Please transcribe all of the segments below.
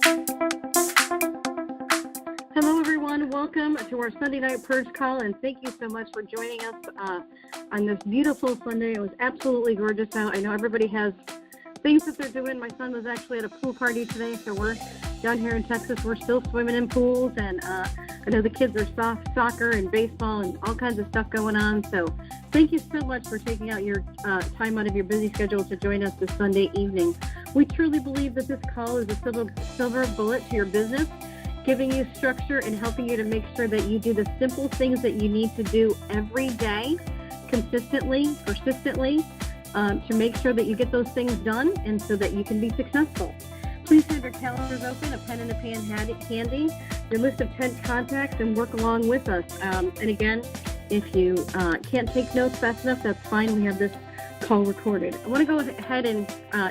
Hello, everyone. Welcome to our Sunday night Purge call, and thank you so much for joining us on this beautiful Sunday. It was absolutely gorgeous out. I know everybody has things that they're doing. My son was actually at a pool party today, so we're down here in Texas. We're still swimming in pools, and I know the kids are soccer and baseball and all kinds of stuff going on. So thank you so much for taking out your time out of your busy schedule to join us this Sunday evening. We truly believe that this call is a silver bullet to your business, giving you structure and helping you to make sure that you do the simple things that you need to do every day, consistently, persistently, to make sure that you get those things done and so that you can be successful. Please have your calendars open, a pen and a pen handy, your list of 10 contacts, and work along with us. And again, if you can't take notes fast enough, that's fine. We have this call recorded. I want to go ahead and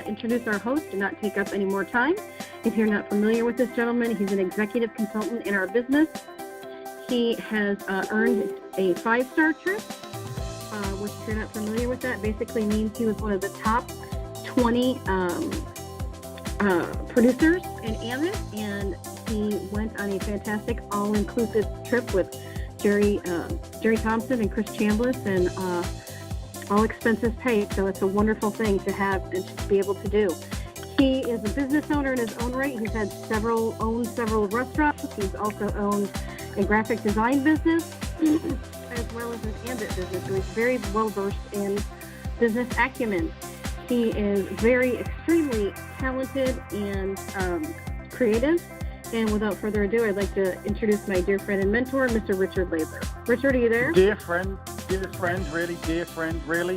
introduce our host and not take up any more time. If you're not familiar with this gentleman, he's an executive consultant in our business. He has earned a 5-star trip, which if you're not familiar with that, basically means he was one of the top 20 producers in Ambit, and he went on a fantastic all-inclusive trip with Jerry Thompson and Chris Chambliss, and all expenses paid, so it's a wonderful thing to have and to be able to do. He is a business owner in his own right. He's owned several restaurants. He's also owned a graphic design business as well as an Ambit business. So he's very well versed in business acumen. He is extremely talented and creative. And without further ado, I'd like to introduce my dear friend and mentor, Mr. Richard Laidler. Richard, are you there? Dear friend, really, dear friend, really.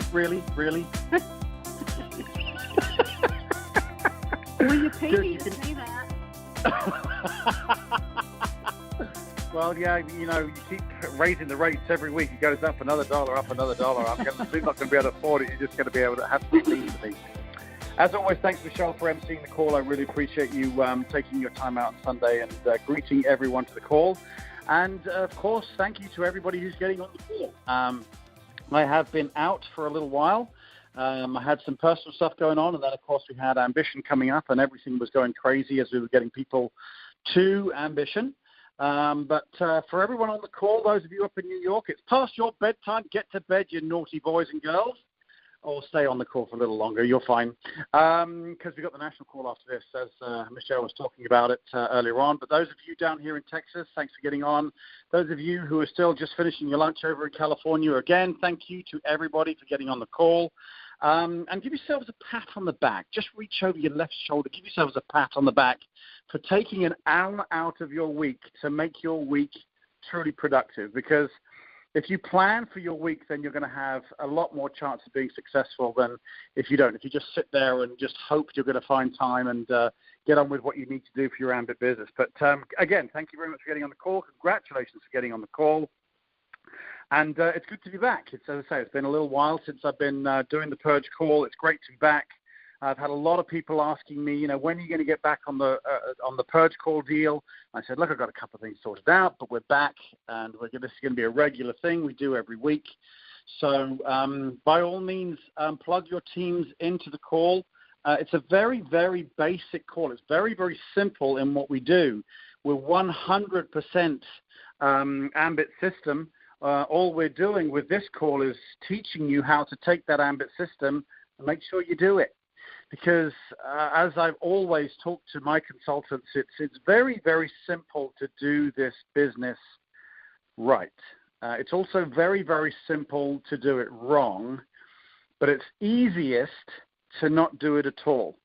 Well, you pay me to say that. Well, yeah, you keep raising the rates every week. It goes up another dollar, up another dollar. I'm not going to be able to afford it. You're just going to be able to have to listen to me. As always, thanks, Michelle, for emceeing the call. I really appreciate you taking your time out on Sunday and greeting everyone to the call. And, of course, thank you to everybody who's getting on the call. I have been out for a little while. I had some personal stuff going on, and then, of course, we had Ambition coming up, and everything was going crazy as we were getting people to Ambition. But for everyone on the call, those of you up in New York, it's past your bedtime. Get to bed, you naughty boys and girls. Or stay on the call for a little longer. You're fine. Because we've got the national call after this, as Michelle was talking about it earlier on. But those of you down here in Texas, thanks for getting on. Those of you who are still just finishing your lunch over in California, again, thank you to everybody for getting on the call. And give yourselves a pat on the back. Just reach over your left shoulder. Give yourselves a pat on the back for taking an hour out of your week to make your week truly productive. Because if you plan for your week, then you're going to have a lot more chance of being successful than if you don't. If you just sit there and just hope you're going to find time and get on with what you need to do for your Ambit business. But again, thank you very much for getting on the call. Congratulations for getting on the call. And it's good to be back. As I say, it's been a little while since I've been doing the Purge call. It's great to be back. I've had a lot of people asking me, when are you going to get back on the Purge call deal? I said, look, I've got a couple of things sorted out, but we're back, and this is going to be a regular thing we do every week. So by all means, plug your teams into the call. It's a very, very basic call. It's very, very simple in what we do. We're 100% Ambit system. All we're doing with this call is teaching you how to take that Ambit system and make sure you do it. Because as I've always talked to my consultants, it's very, very simple to do this business right. It's also very, very simple to do it wrong, but it's easiest to not do it at all.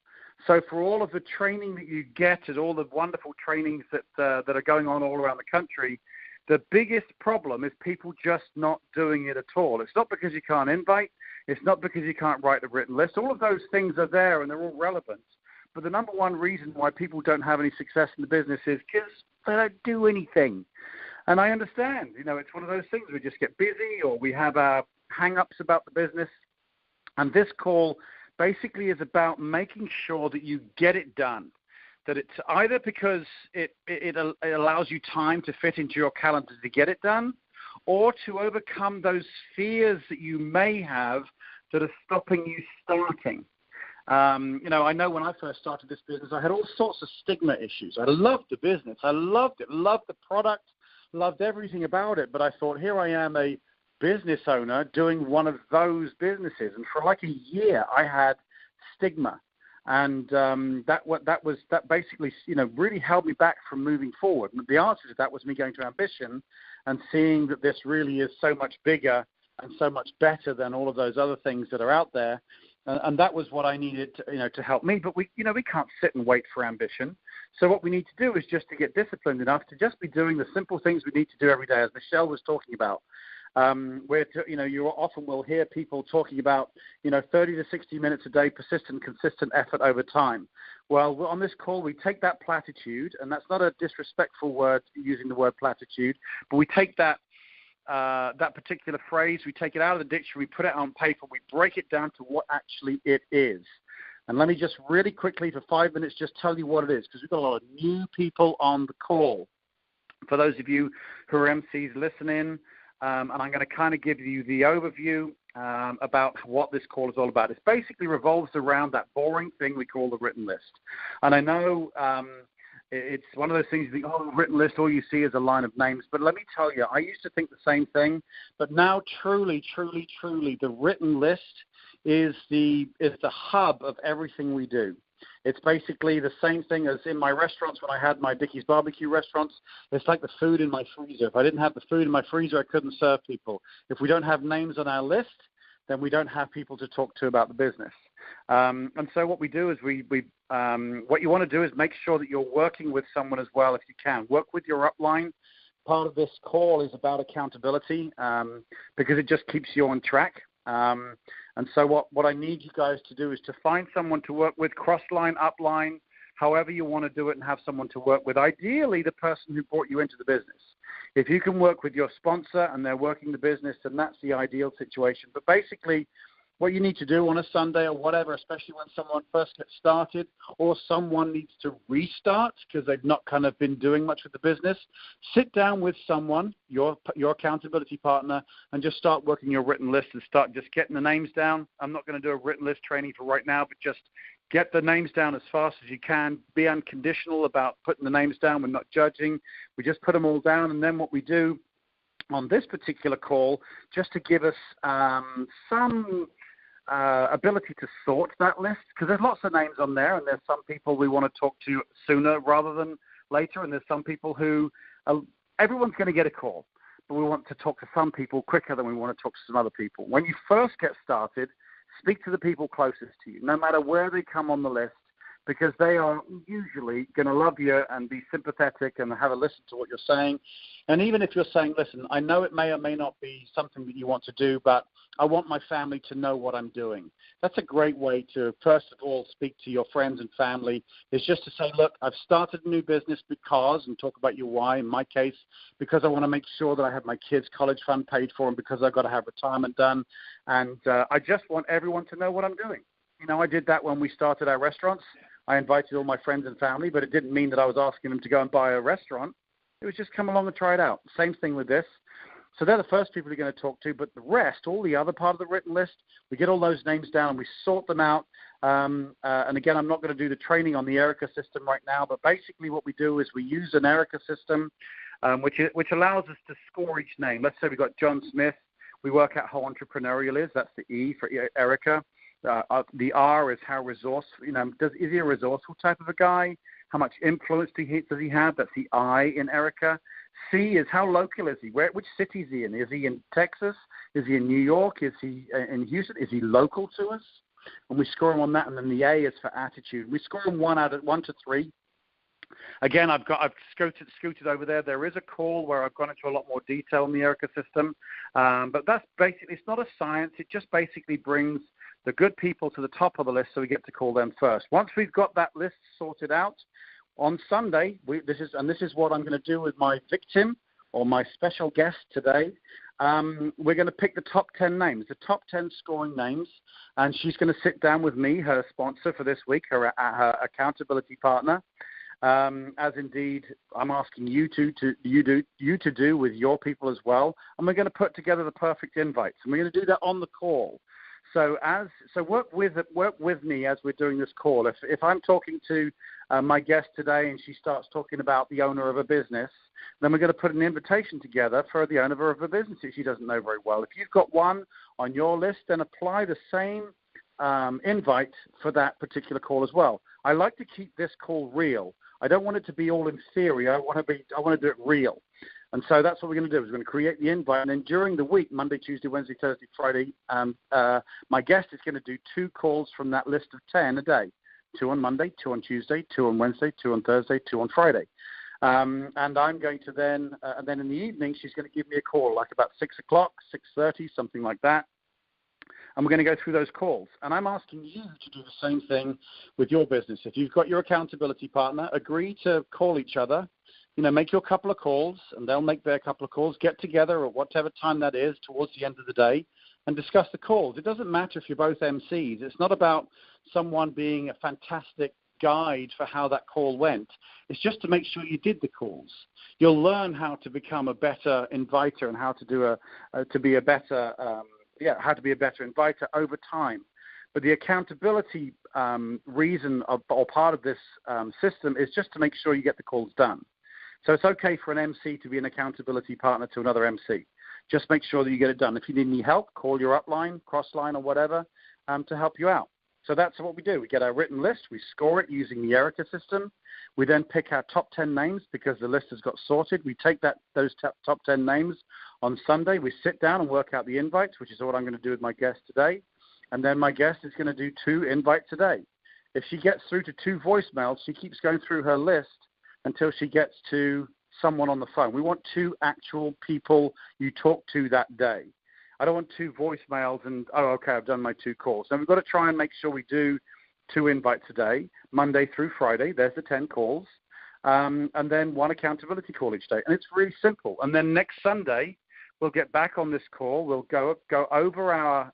So for all of the training that you get at all the wonderful trainings that are going on all around the country, the biggest problem is people just not doing it at all. It's not because you can't invite. It's not because you can't write a written list. All of those things are there and they're all relevant. But the number one reason why people don't have any success in the business is because they don't do anything. And I understand, it's one of those things. We just get busy or we have our hang-ups about the business. And this call basically is about making sure that you get it done. That it's either because it allows you time to fit into your calendar to get it done, or to overcome those fears that you may have that are stopping you starting. I know when I first started this business, I had all sorts of stigma issues. I loved the business. I loved it, loved the product, loved everything about it. But I thought, here I am, a business owner doing one of those businesses. And for like a year, I had stigma. And that basically, really held me back from moving forward. And the answer to that was me going to ambition and seeing that this really is so much bigger and so much better than all of those other things that are out there. And that was what I needed to help me. But we can't sit and wait for ambition. So what we need to do is just to get disciplined enough to just be doing the simple things we need to do every day, as Michelle was talking about. You often will hear people talking about, 30 to 60 minutes a day, persistent, consistent effort over time. Well, on this call, we take that platitude, and that's not a disrespectful word, using the word platitude, but we take that particular phrase, we take it out of the dictionary, we put it on paper, we break it down to what actually it is. And let me just really quickly, for 5 minutes, just tell you what it is, because we've got a lot of new people on the call. For those of you who are MCs listening, and I'm going to kind of give you the overview about what this call is all about. It basically revolves around that boring thing we call the written list. And I know it's one of those things you think, written list, all you see is a line of names. But let me tell you, I used to think the same thing. But now truly, truly, truly, the written list is the hub of everything we do. It's basically the same thing as in my restaurants when I had my Dickie's Barbecue restaurants. It's like the food in my freezer. If I didn't have the food in my freezer, I couldn't serve people. If we don't have names on our list, then we don't have people to talk to about the business. And so what we do is what you want to do is make sure that you're working with someone as well if you can. Work with your upline. Part of this call is about accountability because it just keeps you on track. And so what I need you guys to do is to find someone to work with, cross-line, upline, however you want to do it, and have someone to work with. Ideally, the person who brought you into the business. If you can work with your sponsor and they're working the business, then that's the ideal situation. But basically, what you need to do on a Sunday or whatever, especially when someone first gets started or someone needs to restart because they've not kind of been doing much with the business, sit down with someone, your accountability partner, and just start working your written list and start just getting the names down. I'm not going to do a written list training for right now, but just get the names down as fast as you can. Be unconditional about putting the names down. We're not judging. We just put them all down, and then what we do on this particular call, just to give us some ability to sort that list, because there's lots of names on there, and there's some people we want to talk to sooner rather than later, and there's some people who everyone's going to get a call, but we want to talk to some people quicker than we want to talk to some other people. When you first get started, speak to the people closest to you, no matter where they come on the list, because they are usually going to love you and be sympathetic and have a listen to what you're saying. And even if you're saying, listen, I know it may or may not be something that you want to do, but I want my family to know what I'm doing. That's a great way to, first of all, speak to your friends and family, is just to say, look, I've started a new business because, and talk about your why, in my case, because I want to make sure that I have my kids' college fund paid for and because I've got to have retirement done. And I just want everyone to know what I'm doing. I did that when we started our restaurants. I invited all my friends and family, but it didn't mean that I was asking them to go and buy a restaurant. It was just come along and try it out. Same thing with this. So they're the first people you're going to talk to, but the rest, all the other part of the written list, we get all those names down and we sort them out. And again, I'm not going to do the training on the Erica system right now, but basically what we do is we use an Erica system, which allows us to score each name. Let's say we've got John Smith. We work out how entrepreneurial is. That's the E for Erica. The R is how resourceful, is he a resourceful type of a guy? How much influence does he have? That's the I in Erica. C is how local is he? Which city is he in? Is he in Texas? Is he in New York? Is he in Houston? Is he local to us? And we score him on that. And then the A is for attitude. We score him 1 to 3. Again, I've scooted over there. There is a call where I've gone into a lot more detail in the Erica system. But that's basically, it's not a science. It just basically brings the good people to the top of the list so we get to call them first. Once we've got that list sorted out, on Sunday, this is what I'm going to do with my victim or my special guest today. We're going to pick the top 10 names, the top 10 scoring names, and she's going to sit down with me, her sponsor for this week, her accountability partner, as indeed I'm asking you to do with your people as well. And we're going to put together the perfect invites, and we're going to do that on the call. So work with me as we're doing this call. If I'm talking to my guest today and she starts talking about the owner of a business, then we're going to put an invitation together for the owner of a business that she doesn't know very well. If you've got one on your list, then apply the same invite for that particular call as well. I like to keep this call real. I don't want it to be all in theory. I want to do it real. And so that's what we're going to do. We're going to create the invite, and then during the week, Monday, Tuesday, Wednesday, Thursday, Friday, my guest is going to do 2 calls from that list of 10 a day. 2 on Monday, 2 on Tuesday, 2 on Wednesday, 2 on Thursday, 2 on Friday. And I'm going to then in the evening, she's going to give me a call, like about 6 o'clock, 6:30, something like that. And we're going to go through those calls. And I'm asking you to do the same thing with your business. If you've got your accountability partner, agree to call each other. Make your couple of calls, and they'll make their couple of calls. Get together at whatever time that is towards the end of the day and discuss the calls. It doesn't matter if you're both MCs. It's not about someone being a fantastic guide for how that call went. It's just to make sure you did the calls. You'll learn how to become a better inviter and how to do how to be a better inviter over time. But the accountability reason or part of this system is just to make sure you get the calls done. So it's okay for an MC to be an accountability partner to another MC. Just make sure that you get it done. If you need any help, call your upline, crossline, or whatever to help you out. So that's what we do. We get our written list. We score it using the Erica system. We then pick our top 10 names because the list has got sorted. We take those top 10 names on Sunday. We sit down and work out the invites, which is what I'm going to do with my guest today. And then my guest is going to do 2 invites a day. If she gets through to 2 voicemails, she keeps going through her list until she gets to someone on the phone. We want 2 actual people you talk to that day. I don't want 2 voicemails and, okay, I've done my 2 calls. So we've got to try and make sure we do 2 invites a day, Monday through Friday. There's the 10 calls. And then 1 accountability call each day. And it's really simple. And then next Sunday, we'll get back on this call. We'll go over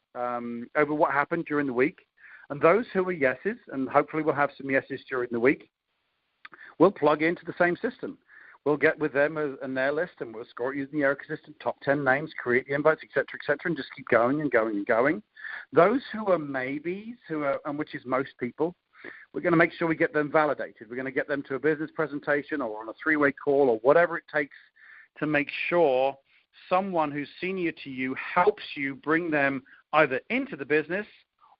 over what happened during the week. And those who are yeses, and hopefully we'll have some yeses during the week, we'll plug into the same system. We'll get with them and their list, and we'll score it using the Erica system, top 10 names, create the invites, et cetera, and just keep going and going and going. Those who are maybes, and which is most people, we're going to make sure we get them validated. We're going to get them to a business presentation or on a 3-way call or whatever it takes to make sure someone who's senior to you helps you bring them either into the business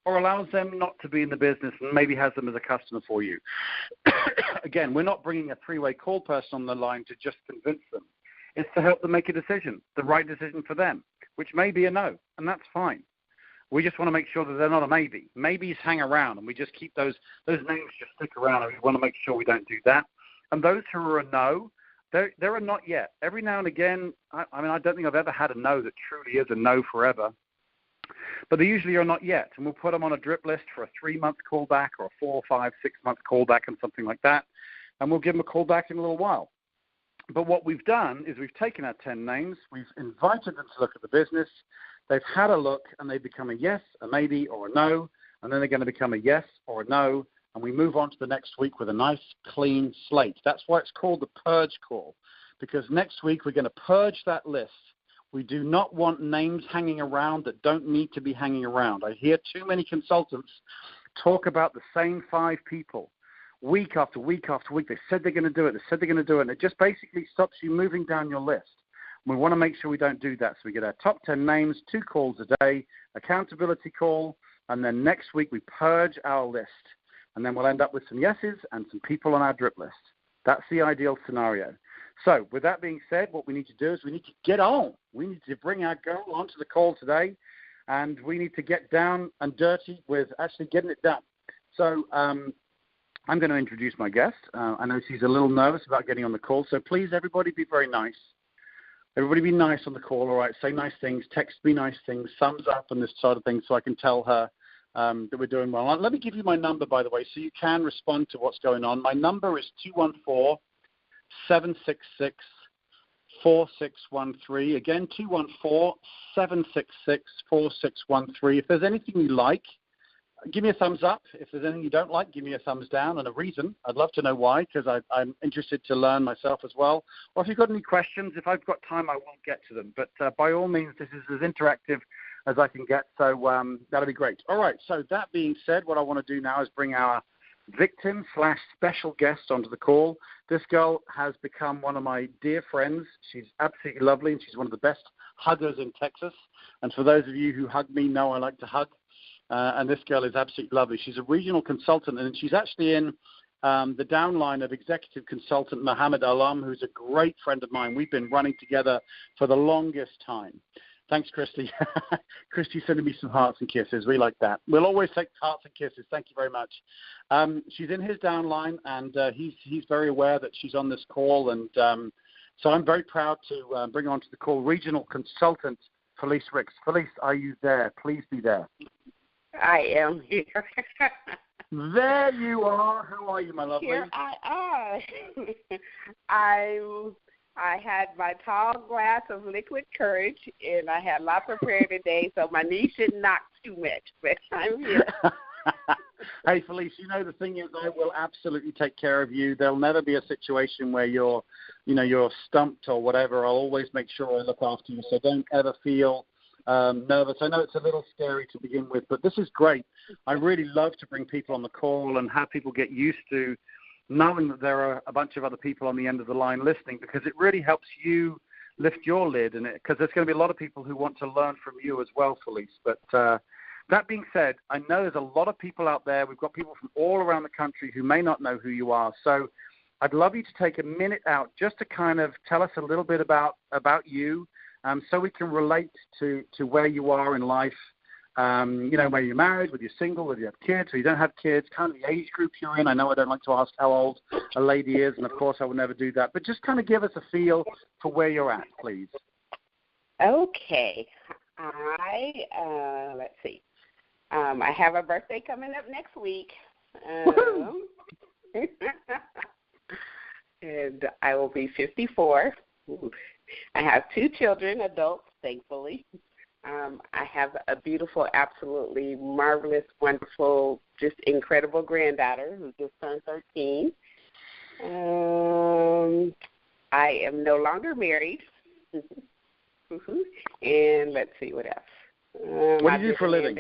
or allows them not to be in the business and maybe has them as a customer for you. Again, we're not bringing a 3-way call person on the line to just convince them. It's to help them make a decision, the right decision for them, which may be a no, and that's fine. We just want to make sure that they're not a maybe. Maybes hang around, and we just keep those names just stick around, and we want to make sure we don't do that. And those who are a no, they're a not yet. Every now and again, I don't think I've ever had a no that truly is a no forever. But they usually are not yet, and we'll put them on a drip list for a 3-month callback or a 4, 5, 6-month callback and something like that, and we'll give them a call back in a little while. But what we've done is we've taken our 10 names, we've invited them to look at the business, they've had a look, and they become a yes, a maybe, or a no, and then they're going to become a yes or a no, and we move on to the next week with a nice, clean slate. That's why it's called the Purge call, because next week we're going to purge that list. We do not want names hanging around that don't need to be hanging around. I hear too many consultants talk about the same 5 people week after week after week. They said they're going to do it. They said they're going to do it. And it just basically stops you moving down your list. We want to make sure we don't do that. So we get our top 10 names, 2 calls a day, accountability call, and then next week we purge our list. And then we'll end up with some yeses and some people on our drip list. That's the ideal scenario. So with that being said, what we need to do is we need to get on. We need to bring our girl onto the call today, and we need to get down and dirty with actually getting it done. So I'm going to introduce my guest. I know she's a little nervous about getting on the call, so please, everybody, be very nice. Everybody be nice on the call, all right? Say nice things, text me nice things, thumbs up and this sort of thing so I can tell her that we're doing well. Let me give you my number, by the way, so you can respond to what's going on. My number is 214-766-4613. Again, 214-766-4613. If there's anything you like, give me a thumbs up. If there's anything you don't like, give me a thumbs down and a reason. I'd love to know why, because I'm interested to learn myself as well. Or if you've got any questions, if I've got time, I will get to them. But by all means, this is as interactive as I can get. So that'll be great. All right. So that being said, what I want to do now is bring our victim/special guest onto the call. This girl has become one of my dear friends. She's absolutely lovely, and she's one of the best huggers in Texas. And for those of you who hug me know I like to hug. And this girl is absolutely lovely. She's a regional consultant, and she's actually in the downline of executive consultant Mohammed Alam, who's a great friend of mine. We've been running together for the longest time. Thanks, Christy. Christy sending me some hearts and kisses. We like that. We'll always take hearts and kisses. Thank you very much. She's in his downline, and he's very aware that she's on this call. And so I'm very proud to bring onto the call regional consultant Felice Ricks. Felice, are you there? Please be there. I am here. There you are. How are you, my lovely? Here I am. I had my tall glass of liquid courage, and I had lots of prayer today, so my knees shouldn't knock too much, but I'm here. Hey, Felice, you know, the thing is I will absolutely take care of you. There'll never be a situation where you're stumped or whatever. I'll always make sure I look after you, so don't ever feel nervous. I know it's a little scary to begin with, but this is great. I really love to bring people on the call and have people get used to knowing that there are a bunch of other people on the end of the line listening, because it really helps you lift your lid, and because there's going to be a lot of people who want to learn from you as well, Felice. But that being said, I know there's a lot of people out there. We've got people from all around the country who may not know who you are. So I'd love you to take a minute out just to kind of tell us a little bit about you, so we can relate to where you are in life. Where you're married, whether you're single, whether you have kids, or you don't have kids, kind of the age group you're in. I know I don't like to ask how old a lady is, and of course I would never do that, but just kind of give us a feel for where you're at, please. Okay. Let's see. I have a birthday coming up next week. And I will be 54. I have 2 children, adults, thankfully. I have a beautiful, absolutely marvelous, wonderful, just incredible granddaughter who just turned 13. I am no longer married. And let's see what else. What do you do for a living?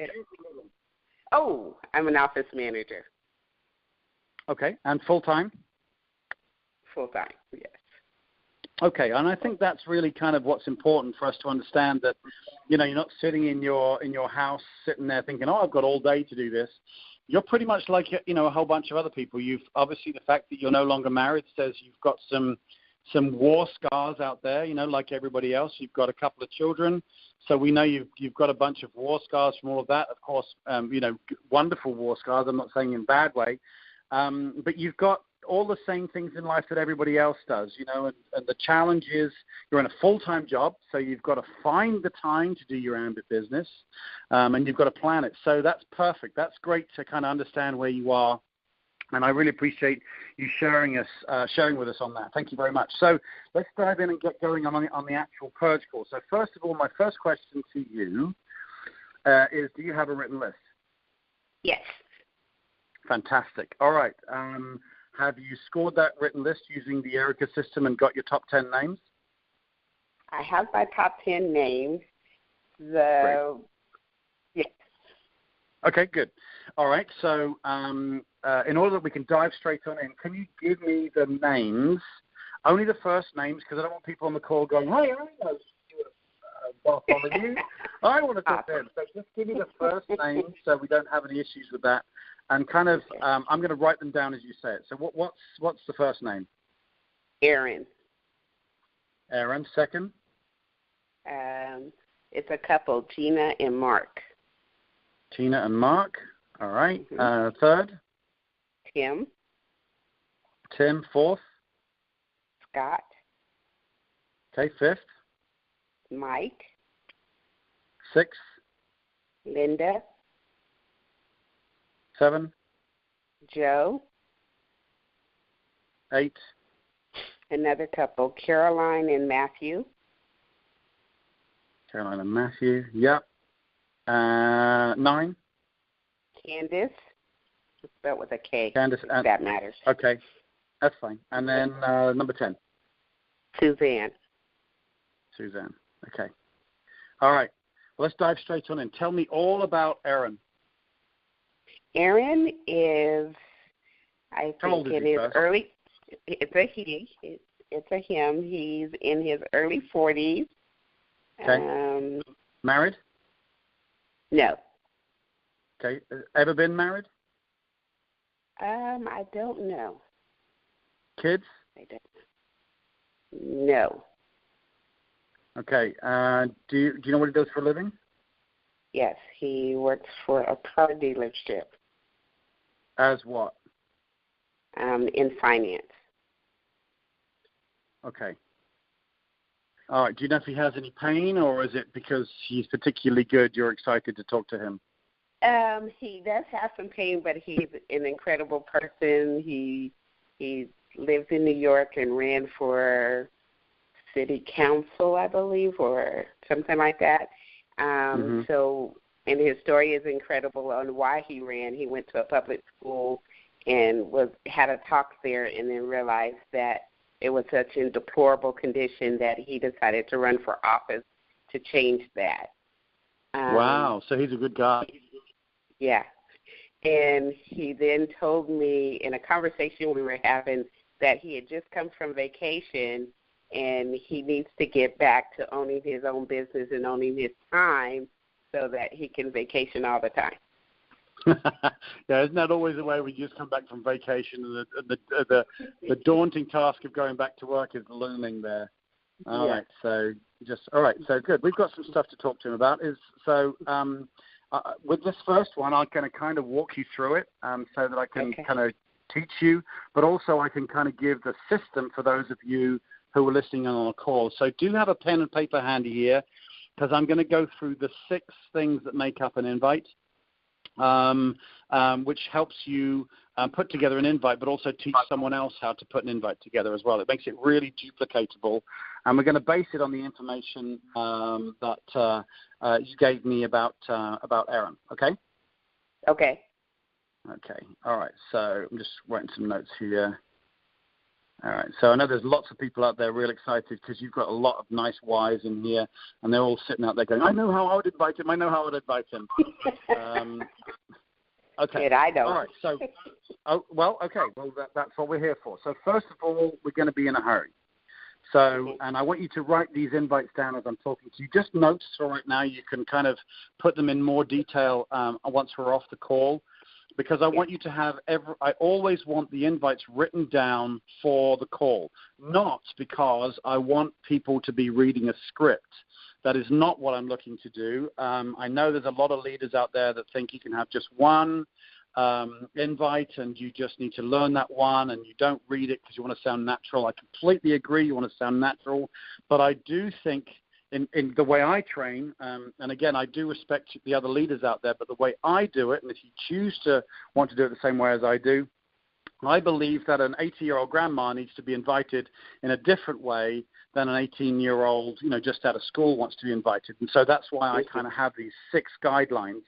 Oh, I'm an office manager. Okay, and full-time? Full-time, yes. Okay, and I think that's really kind of what's important for us to understand, that, you're not sitting in your house, sitting there thinking, oh, I've got all day to do this. You're pretty much like, a whole bunch of other people. You've obviously, the fact that you're no longer married says you've got some war scars out there, like everybody else. You've got a couple of children, so we know you've got a bunch of war scars from all of that. Of course, wonderful war scars. I'm not saying in a bad way, but you've got all the same things in life that everybody else does, and the challenge is you're in a full-time job, so you've got to find the time to do your ambit business, and you've got to plan it. So that's perfect. That's great to kind of understand where you are, and I really appreciate you sharing with us on that. Thank you very much. So let's dive in and get going on the actual Purge call. So first of all, my first question to you is, do you have a written list? Yes. Fantastic. All right. Have you scored that written list using the Erica system and got your top 10 names? I have my top 10 names. Great. Yes. Okay, good. All right, so in order that we can dive straight on in, can you give me the names, only the first names, because I don't want people on the call going, hey, I know Bartholomew. I want to talk to him. So just give me the first names so we don't have any issues with that. And kind of, I'm going to write them down as you say it. So what's the first name? Aaron. Aaron. Second? It's a couple, Gina and Mark. Gina and Mark. All right. Mm-hmm. Third? Tim. Tim. Fourth? Scott. Okay. Fifth? Mike. Sixth? Linda. 7? Joe. 8? Another couple, Caroline and Matthew. Caroline and Matthew, yep. 9? Candace. Spelled with a K. Candace. If that matters. Okay, that's fine. And then number 10? Suzanne. Suzanne, okay. All right. let's dive straight on in. Tell me all about Aaron. Aaron is, I How old think, is in he his first? early, it's a he, it's a him. He's in his early 40s. Okay. Married? No. Okay. Ever been married? I don't know. Kids? I don't know. No. Okay. Do you know what he does for a living? Yes, he works for a car dealership. As what? In finance. Okay. All right. Do you know if he has any pain, or is it because he's particularly good you're excited to talk to him? He does have some pain, but he's an incredible person. He lives in New York and ran for city council, I believe, or something like that. So, and his story is incredible on why he ran. He went to a public school and had a talk there, and then realized that it was such a deplorable condition that he decided to run for office to change that. Wow, so he's a good guy. Yeah. And he then told me in a conversation we were having that he had just come from vacation and he needs to get back to owning his own business and owning his time so that he can vacation all the time. Yeah, isn't that always the way we just come back from vacation and the daunting task of going back to work is looming there? All right, so good. We've got some stuff to talk to him about. With this first one, I'm going to kind of walk you through it so that I can kind of teach you, but also I can kind of give the system for those of you who are listening on a call. So do have a pen and paper handy here, because I'm going to go through the 6 things that make up an invite, which helps you put together an invite, but also teach someone else how to put an invite together as well. It makes it really duplicatable, and we're going to base it on the information that you gave me about Aaron. Okay? Okay. Okay. All right. So I'm just writing some notes here. All right. So I know there's lots of people out there real excited because you've got a lot of nice whys in here, and they're all sitting out there going, I know how I would invite him. I know how I would invite him. Okay. Good, I know. All right. So, okay. Well, that's what we're here for. So first of all, we're going to be in a hurry. So, and I want you to write these invites down as I'm talking to you. Just notes for right now. You can kind of put them in more detail once we're off the call, because I want you to have I always want the invites written down for the call, not because I want people to be reading a script. That is not what I'm looking to do. I know there's a lot of leaders out there that think you can have just one invite and you just need to learn that one and you don't read it because you want to sound natural. I completely agree. You want to sound natural. But I do think in the way I train, and again, I do respect the other leaders out there, but the way I do it, and if you choose to want to do it the same way as I do, I believe that an 80-year-old grandma needs to be invited in a different way than an 18-year-old, just out of school wants to be invited. And so that's why I kind of have these 6 guidelines.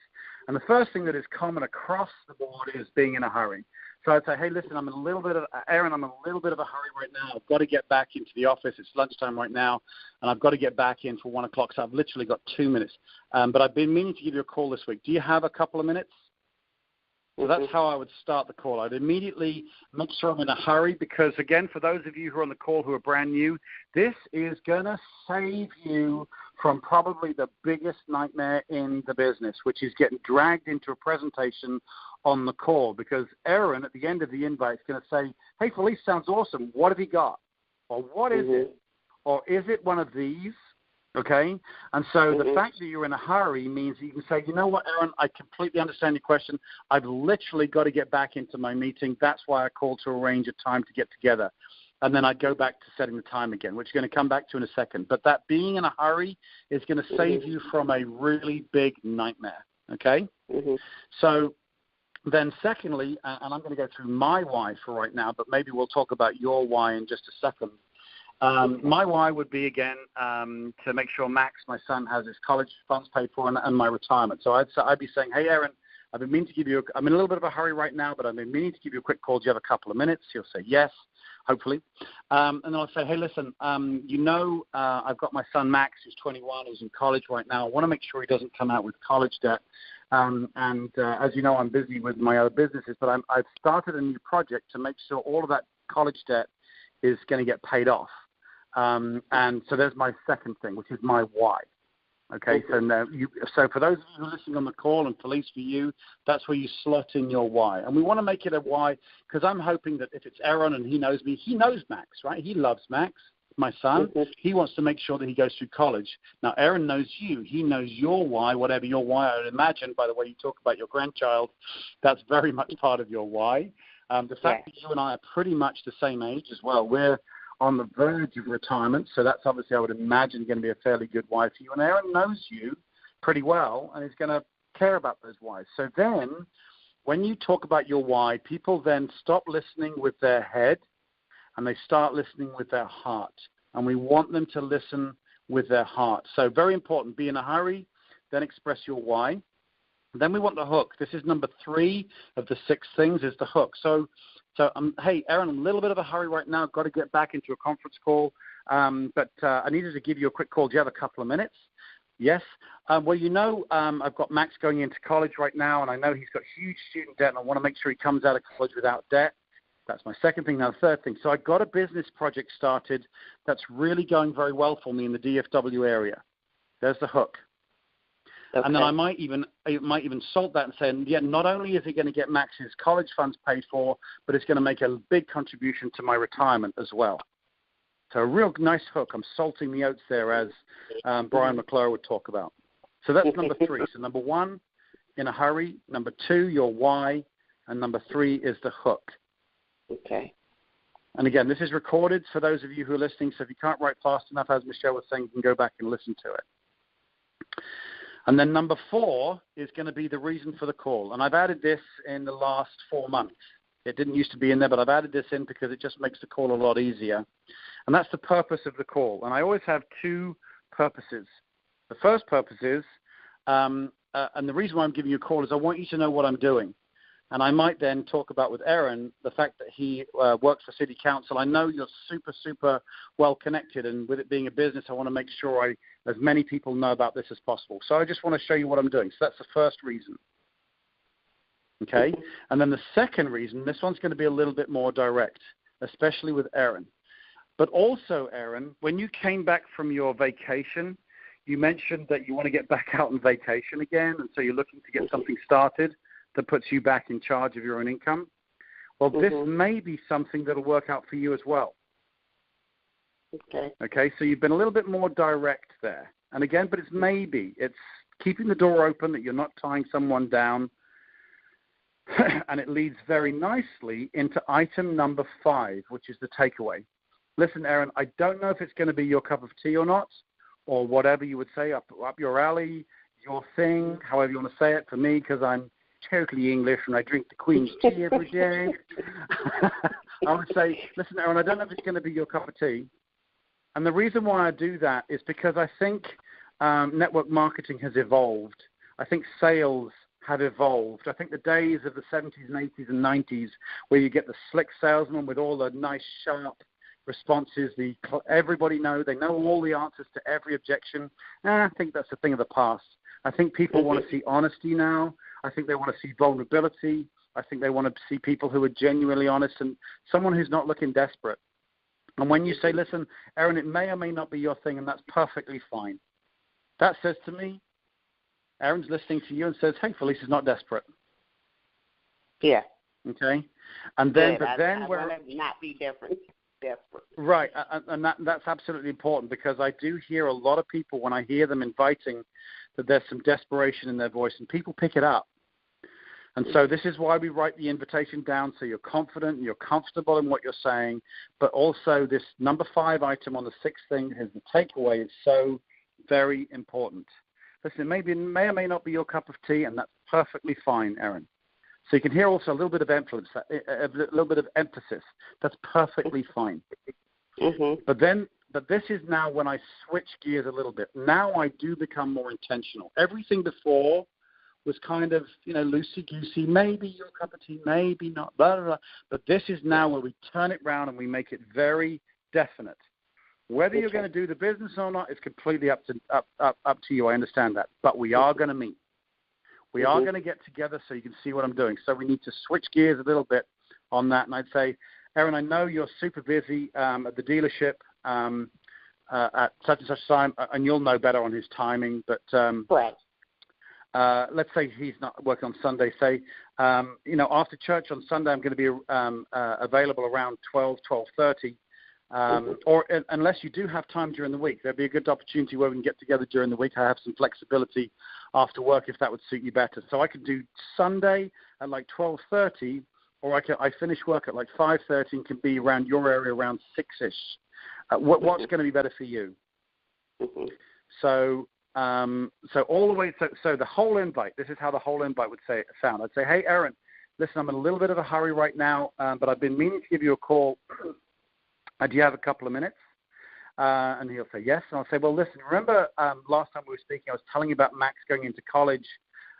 And the first thing that is common across the board is being in a hurry. So I'd say, hey, listen, Aaron, I'm in a little bit of a hurry right now. I've got to get back into the office. It's lunchtime right now, and I've got to get back in for 1 o'clock. So I've literally got 2 minutes. But I've been meaning to give you a call this week. Do you have a couple of minutes? So that's how I would start the call. I'd immediately make sure I'm in a hurry because, again, for those of you who are on the call who are brand new, this is going to save you from probably the biggest nightmare in the business, which is getting dragged into a presentation on the call, because Aaron, at the end of the invite, is going to say, hey, Felice, sounds awesome. What have you got? Or what is it? Or is it one of these? Okay? And so the fact that you're in a hurry means that you can say, you know what, Aaron, I completely understand your question. I've literally got to get back into my meeting. That's why I called to arrange a time to get together. And then I'd go back to setting the time again, which you're going to come back to in a second. But that being in a hurry is going to save you from a really big nightmare. Okay? So then secondly, and I'm going to go through my why for right now, but maybe we'll talk about your why in just a second. My why would be, again, to make sure Max, my son, has his college funds paid for and my retirement. So I'd be saying, hey, Aaron, I've been meaning to give you I'm in a little bit of a hurry right now, but I've been meaning to give you a quick call. Do you have a couple of minutes? He'll say yes. hopefully. And then I'll say, hey, listen, I've got my son Max, who's 21, who's in college right now. I want to make sure he doesn't come out with college debt. As you know, I'm busy with my other businesses, but I've started a new project to make sure all of that college debt is going to get paid off. And so there's my second thing, which is my why. Okay, so for those of you who are listening on the call, and Felice, for you, that's where you slot in your why. And we want to make it a why because I'm hoping that if it's Aaron and he knows me, he knows Max, right? He loves Max, my son. He wants to make sure that he goes through college. Now, Aaron knows you. He knows your why, whatever your why. I would imagine, by the way you talk about your grandchild, that's very much part of your why. The fact that you and I are pretty much the same age as well. We're on the verge of retirement, so that's obviously, I would imagine, going to be a fairly good why for you. And Aaron knows you pretty well and is going to care about those whys. So then when you talk about your why, people then stop listening with their head and they start listening with their heart. And we want them to listen with their heart. So very important, be in a hurry, then express your why. Then we want the hook. This is number 3 of the 6 things is the hook. So hey, Aaron, I'm a little bit of a hurry right now. Got to get back into a conference call. But I needed to give you a quick call. Do you have a couple of minutes? Yes. I've got Max going into college right now, and I know he's got huge student debt, and I want to make sure he comes out of college without debt. That's my second thing. Now, the third thing. So I got a business project started that's really going very well for me in the DFW area. There's the hook. Okay. And then I might even salt that and say, yeah, not only is he going to get Max's college funds paid for, but it's going to make a big contribution to my retirement as well. So a real nice hook. I'm salting the oats there, as Brian McClure would talk about. So that's number 3. So number 1, in a hurry. Number 2, your why. And number 3 is the hook. Okay. And again, this is recorded for those of you who are listening. So if you can't write fast enough, as Michelle was saying, you can go back and listen to it. And then number 4 is going to be the reason for the call. And I've added this in the last 4 months. It didn't used to be in there, but I've added this in because it just makes the call a lot easier. And that's the purpose of the call. And I always have 2 purposes. The first purpose is, and the reason why I'm giving you a call is I want you to know what I'm doing. And I might then talk about with Aaron the fact that he works for City Council. I know you're super, super well connected, and with it being a business, I want to make sure as many people know about this as possible. So I just want to show you what I'm doing. So that's the first reason. Okay? And then the second reason, this one's going to be a little bit more direct, especially with Aaron. But also, Aaron, when you came back from your vacation, you mentioned that you want to get back out on vacation again, and so you're looking to get something started that puts you back in charge of your own income. Well, this may be something that will work out for you as well. Okay, so you've been a little bit more direct there. And again, but it's maybe. It's keeping the door open, that you're not tying someone down. And it leads very nicely into item number 5, which is the takeaway. Listen, Aaron, I don't know if it's going to be your cup of tea or not, or whatever you would say, up your alley, your thing, however you want to say it. For me, because I'm totally English and I drink the Queen's tea every day, I would say, listen, Aaron, I don't know if it's going to be your cup of tea. And the reason why I do that is because I think network marketing has evolved. I think sales have evolved. I think the days of the 70s and 80s and 90s where you get the slick salesman with all the nice, sharp responses, everybody they know all the answers to every objection. I think that's a thing of the past. I think people want to see honesty now. I think they want to see vulnerability. I think they want to see people who are genuinely honest and someone who's not looking desperate. And when you say, listen, Aaron, it may or may not be your thing, and that's perfectly fine. That says to me, Aaron's listening to you and says, hey, Felice is not desperate. Yeah. Okay? And then, I want to not be desperate. Right, and that's absolutely important, because I do hear a lot of people, when I hear them inviting, that there's some desperation in their voice, and people pick it up. And so this is why we write the invitation down, so you're confident and you're comfortable in what you're saying, but also this number 5 item on the 6th thing is the takeaway is so very important. Listen, it may or may not be your cup of tea, and that's perfectly fine, Aaron. So you can hear also a little bit of emphasis. That's perfectly fine. But this is now when I switch gears a little bit. Now I do become more intentional. Everything before was kind of, loosey-goosey, maybe your cup of tea, maybe not, blah, blah, blah. But this is now where we turn it round and we make it very definite. Whether you're going to do the business or not is completely up to you. I understand that. But we are going to meet. We are going to get together so you can see what I'm doing. So we need to switch gears a little bit on that. And I'd say, Erin, I know you're super busy at the dealership at such and such time, and you'll know better on his timing. But let's say he's not working on Sunday. Say, after church on Sunday, I'm going to be available around 12:30. Or unless you do have time during the week, there'd be a good opportunity where we can get together during the week. I have some flexibility after work if that would suit you better. So I could do Sunday at like 12:30, or I finish work at like 5:30 and can be around your area around 6ish. What's going to be better for you? So all the way. So the whole invite. This is how the whole invite would sound. I'd say, hey, Erin, listen, I'm in a little bit of a hurry right now, but I've been meaning to give you a call. Do you have a couple of minutes? And he'll say yes. And I'll say, well, listen, remember last time we were speaking, I was telling you about Max going into college,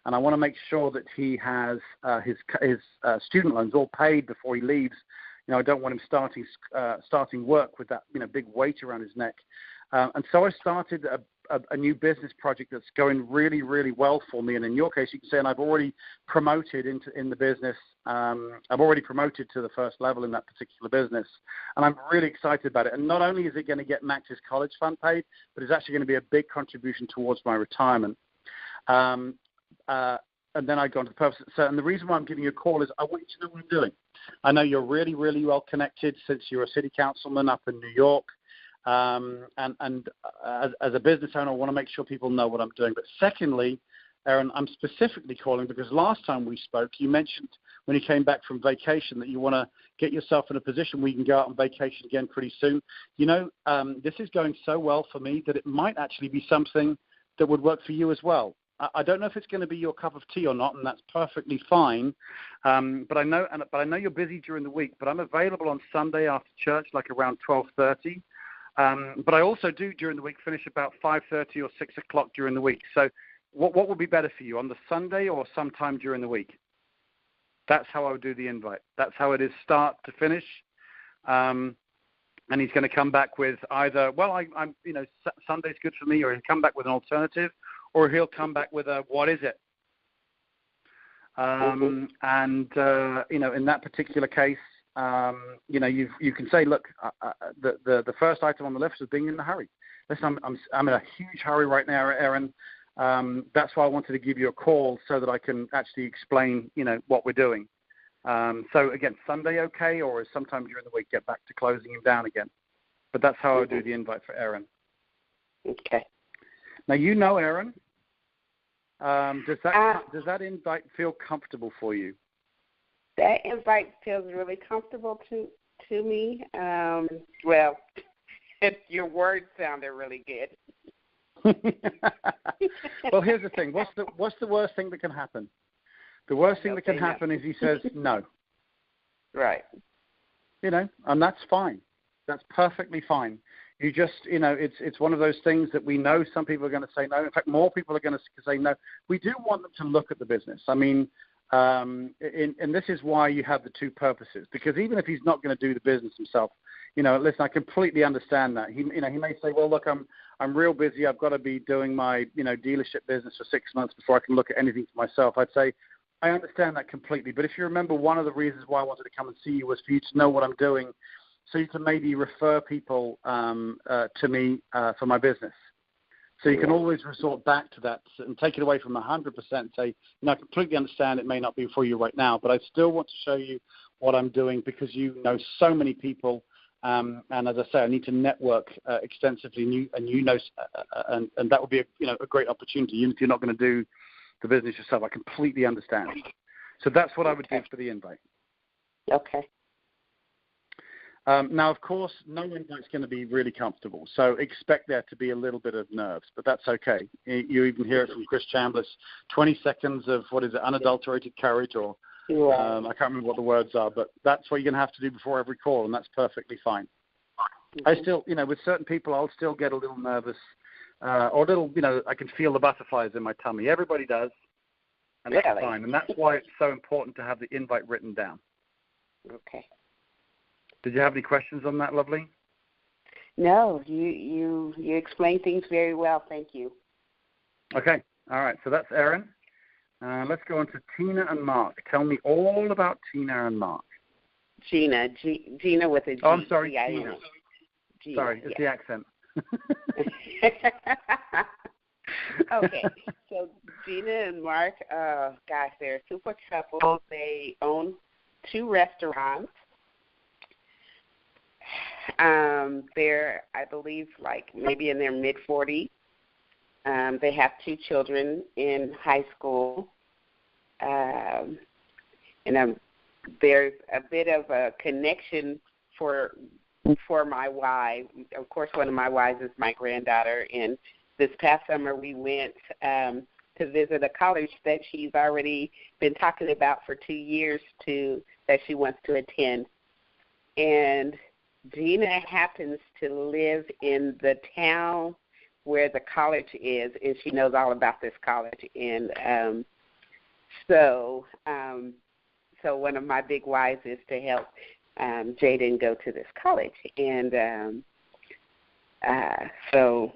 and I want to make sure that he has his student loans all paid before he leaves. I don't want him starting work with that big weight around his neck. And so I started a new business project that's going really, really well for me. And in your case, you can say, and I've already promoted in the business. I've already promoted to the first level in that particular business, and I'm really excited about it. And not only is it going to get Max's college fund paid, but it's actually going to be a big contribution towards my retirement. And then I go on to the purpose. So, and the reason why I'm giving you a call is I want you to know what I'm doing. I know you're really, really well connected since you're a city councilman up in New York. And as a business owner, I want to make sure people know what I'm doing. But secondly, Erin, I'm specifically calling because last time we spoke, you mentioned when you came back from vacation that you want to get yourself in a position where you can go out on vacation again pretty soon. This is going so well for me that it might actually be something that would work for you as well. I don't know if it's going to be your cup of tea or not, and that's perfectly fine. But I know you're busy during the week. But I'm available on Sunday after church, like around 12:30. But I also do during the week finish about 5:30 or 6 o'clock during the week. So what would be better for you, on the Sunday or sometime during the week? That's how I would do the invite. That's how it is, start to finish. And he's going to come back with either, Sunday's good for me, or he'll come back with an alternative, or he'll come back with a, what is it? And in that particular case, you can say, look, the first item on the list is being in a hurry. Listen, I'm in a huge hurry right now, Erin. That's why I wanted to give you a call so that I can actually explain, what we're doing. So again, Sunday okay, or sometime during the week get back to closing him down again. But that's how I would do the invite for Erin. Okay. Now Erin. Does that invite feel comfortable for you? That invite feels really comfortable to me. Your words sounded really good. Well, here's the thing. What's the worst thing that can happen? The worst thing that can happen is he says no. Right. And that's fine. That's perfectly fine. You just, it's one of those things that we know some people are going to say no. In fact, more people are going to say no. We do want them to look at the business. I mean, and this is why you have the two purposes, because even if he's not going to do the business himself, listen, I completely understand that. He may say, well, look, I'm real busy. I've got to be doing my, dealership business for 6 months before I can look at anything for myself. I'd say, I understand that completely. But if you remember, one of the reasons why I wanted to come and see you was for you to know what I'm doing, so you can maybe refer people to me for my business. So you can always resort back to that and take it away from 100% and say, I completely understand it may not be for you right now, but I still want to show you what I'm doing because you know so many people. And as I say, I need to network extensively, and that would be a great opportunity, even if you're not going to do the business yourself. I completely understand. So that's what I would do for the invite. Okay. Now, of course, no invite's going to be really comfortable, so expect there to be a little bit of nerves, but that's okay. You even hear it from Chris Chambliss, 20 seconds of, unadulterated courage, or I can't remember what the words are, but that's what you're going to have to do before every call, and that's perfectly fine. I still, with certain people, I'll still get a little nervous, or a little, I can feel the butterflies in my tummy. Everybody does. And that's fine. And that's why it's so important to have the invite written down. Okay. Did you have any questions on that, lovely? No, you explained things very well. Thank you. Okay. All right. So that's Erin. Let's go on to Tina and Mark. Tell me all about Tina and Mark. Gina with a G. Oh, I'm sorry, Gina. Sorry, it's the accent. Okay, so Gina and Mark, gosh, they're a super couple. They own 2 restaurants. They're, I believe, like maybe in their mid-40s. They have 2 children in high school. And there's a bit of a connection for my wives. Of course, one of my wives is my granddaughter, and this past summer we went to visit a college that she's already been talking about for 2 years that she wants to attend. And Gina happens to live in the town where the college is, and she knows all about this college. And so one of my big whys is to help Jaden go to this college. And so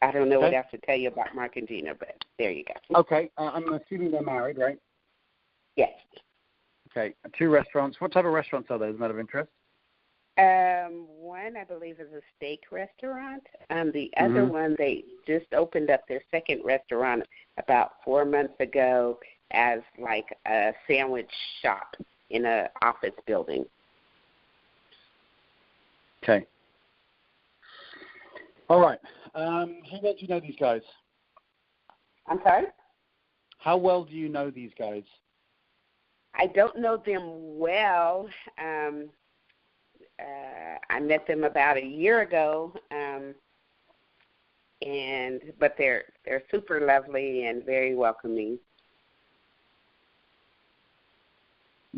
I don't know what else to tell you about Mark and Gina, but there you go. Okay. I'm assuming they're married, right? Yes. Okay. 2 restaurants. What type of restaurants are they? Is that of interest? One, I believe, is a steak restaurant. The other one, they just opened up their second restaurant about 4 months ago as like a sandwich shop in an office building. Okay. All right. How well do you know these guys? I'm sorry? How well do you know these guys? I don't know them well. I met them about a year ago, but they're super lovely and very welcoming.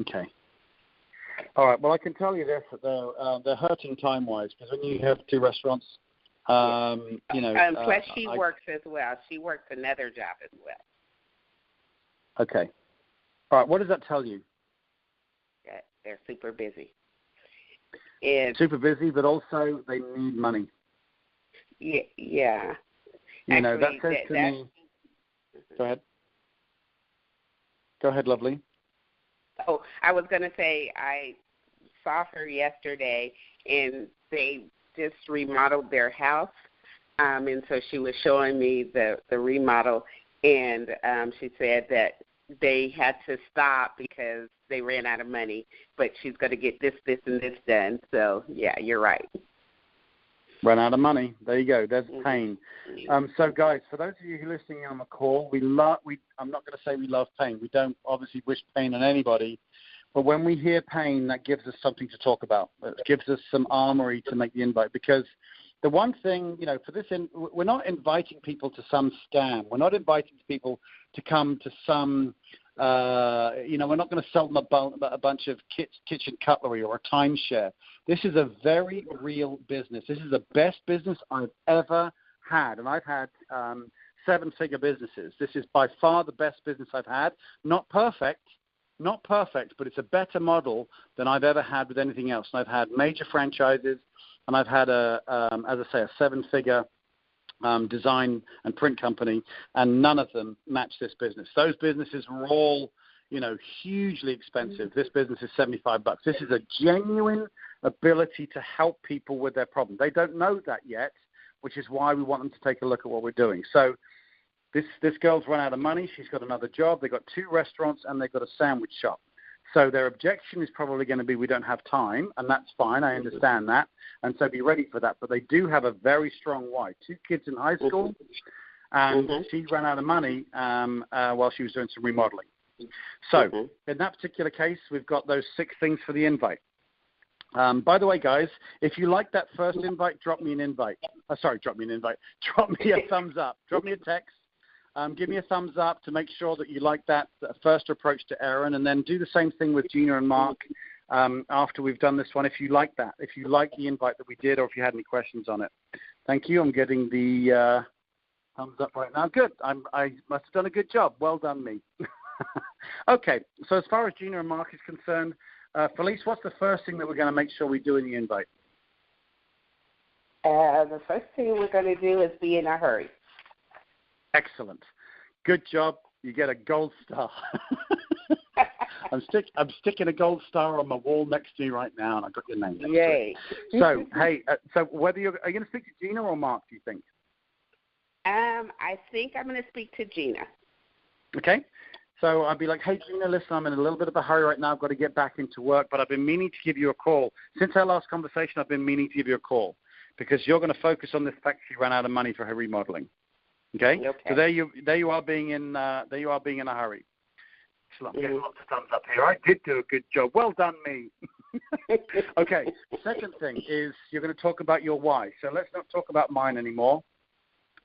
Okay. All right. Well, I can tell you this: that they're hurting time-wise, because when you have 2 restaurants, plus she works as well. She works another job as well. Okay. All right. What does that tell you? That they're super busy. And super busy, but also they need money. Yeah. Actually, that says to me. Go ahead. Go ahead, lovely. Oh, I was going to say I saw her yesterday, and they just remodeled their house, and so she was showing me the remodel, and she said that they had to stop because they ran out of money, but she's going to get this, and this done. So, yeah, you're right. Run out of money. There you go. There's pain. So, guys, for those of you who are listening on the call, I'm not going to say we love pain. We don't obviously wish pain on anybody. But when we hear pain, that gives us something to talk about. It gives us some armory to make the invite. Because the one thing, for this, we're not inviting people to some scam. We're not inviting people to come to some, we're not going to sell them a bunch of kitchen cutlery or a timeshare. This is a very real business. This is the best business I've ever had. And I've had 7-figure businesses. This is by far the best business I've had. Not perfect, but it's a better model than I've ever had with anything else. And I've had major franchises, and I've had a 7-figure design and print company, and none of them match this business. Those businesses are all, hugely expensive. This business is $75. This is a genuine ability to help people with their problem. They don't know that yet, which is why we want them to take a look at what we're doing. So this girl's run out of money. She's got another job. They've got 2 restaurants, and they've got a sandwich shop. So their objection is probably going to be, we don't have time, and that's fine. I understand that. And so be ready for that. But they do have a very strong why. 2 kids in high school, and she ran out of money while she was doing some remodeling. So in that particular case, we've got those 6 things for the invite. By the way, guys, if you like that first invite, drop me an invite. Drop me a thumbs up. Drop me a text. Give me a thumbs up to make sure that you like that first approach to Erin, and then do the same thing with Gina and Mark after we've done this one, if you like that, if you like the invite that we did, or if you had any questions on it. Thank you. I'm getting the Thumbs up right now. Good. I must have done a good job. Well done, me. Okay. So as far as Gina and Mark is concerned, Felice, what's the first thing that we're going to make sure we do in the invite? The first thing we're going to do is be in a hurry. Excellent. Good job. You get a gold star. I'm sticking a gold star on my wall next to you right now, and I've got your name next Yay. to it. So, hey, so whether are you going to speak to Gina or Mark, do you think? I think I'm going to speak to Gina. Okay. So I'd be like, hey, Gina, listen, I'm in a little bit of a hurry right now. I've got to get back into work, but I've been meaning to give you a call. Since our last conversation, I've been meaning to give you a call because you're going to focus on this fact she ran out of money for her remodeling. Okay? So there you are being in a hurry. Excellent. I'm getting lots of thumbs up here. I did do a good job. Well done, me. Okay. Second thing is you're going to talk about your why. So let's not talk about mine anymore